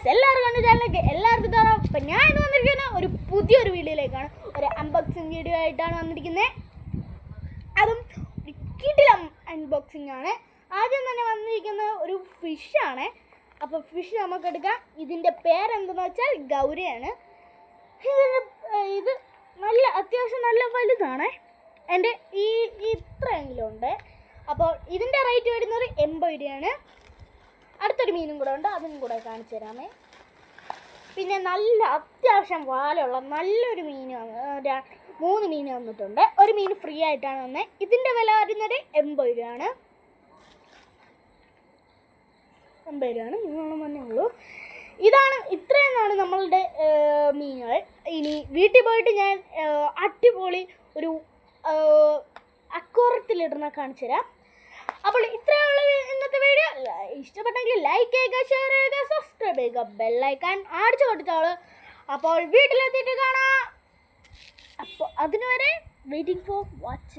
Guys, എല്ലാവർക്കും എൻ്റെ ചാനലിലേക്ക് എല്ലാവർക്കും തരാം. അപ്പം ഞാൻ ഇന്ന് വന്നിരിക്കുന്നത് ഒരു പുതിയൊരു വീഡിയോയിലേക്കാണ്. ഒരു അൺബോക്സിങ് വീഡിയോ ആയിട്ടാണ് വന്നിരിക്കുന്നത്. അതും ഒരു കിടിലം അൺബോക്സിങ് ആണ്. ആദ്യം തന്നെ വന്നിരിക്കുന്നത് ഒരു ഫിഷാണ്. അപ്പോൾ ഫിഷ് നമുക്കെടുക്കാം. ഇതിൻ്റെ പേരെന്തെന്ന് വെച്ചാൽ ഗൗരയാണ്. ഇത് അത്യാവശ്യം നല്ല വലുതാണ്. എൻ്റെ ഇത്രയെങ്കിലും ഉണ്ട്. അപ്പോൾ ഇതിൻ്റെ റേറ്റ് വരുന്നത് 80 രൂപയാണ്. അടുത്തൊരു മീനും കൂടെ ഉണ്ട്, അതും കൂടെ കാണിച്ചു തരാമേ. പിന്നെ നല്ല അത്യാവശ്യം വാലുള്ള നല്ലൊരു മീൻ 3 മീൻ വന്നിട്ടുണ്ട്. ഒരു മീൻ ഫ്രീ ആയിട്ടാണ് വന്നത്. ഇതിൻ്റെ വില വരുന്നത് 80 രൂപയാണ്. 80 രൂപയാണ്. 3 തന്നെ ഉള്ളൂ. ഇത്രയുമാണ് നമ്മളുടെ മീനുകൾ. ഇനി വീട്ടിൽ പോയിട്ട് ഞാൻ അടിപൊളി ഒരു അക്വാറിയത്തിലിടുന്ന കാണിച്ചു തരാം. അപ്പോൾ ഇത്രയുള്ള ഇന്നത്തെ വീഡിയോ. ഇഷ്ടപ്പെട്ടെങ്കിൽ ലൈക്ക് ചെയ്യുക, ഷെയർ ചെയ്യുക, സബ്സ്ക്രൈബ് ചെയ്യുക, ബെല്ലൈക്കൺ അടിച്ചു കൊടുത്തോളൂ. അപ്പോൾ വീട്ടിലെത്തിയിട്ട് കാണാം. അപ്പോൾ അതിനുവരെ വെയിറ്റിംഗ് ഫോർ വാച്ചിങ്.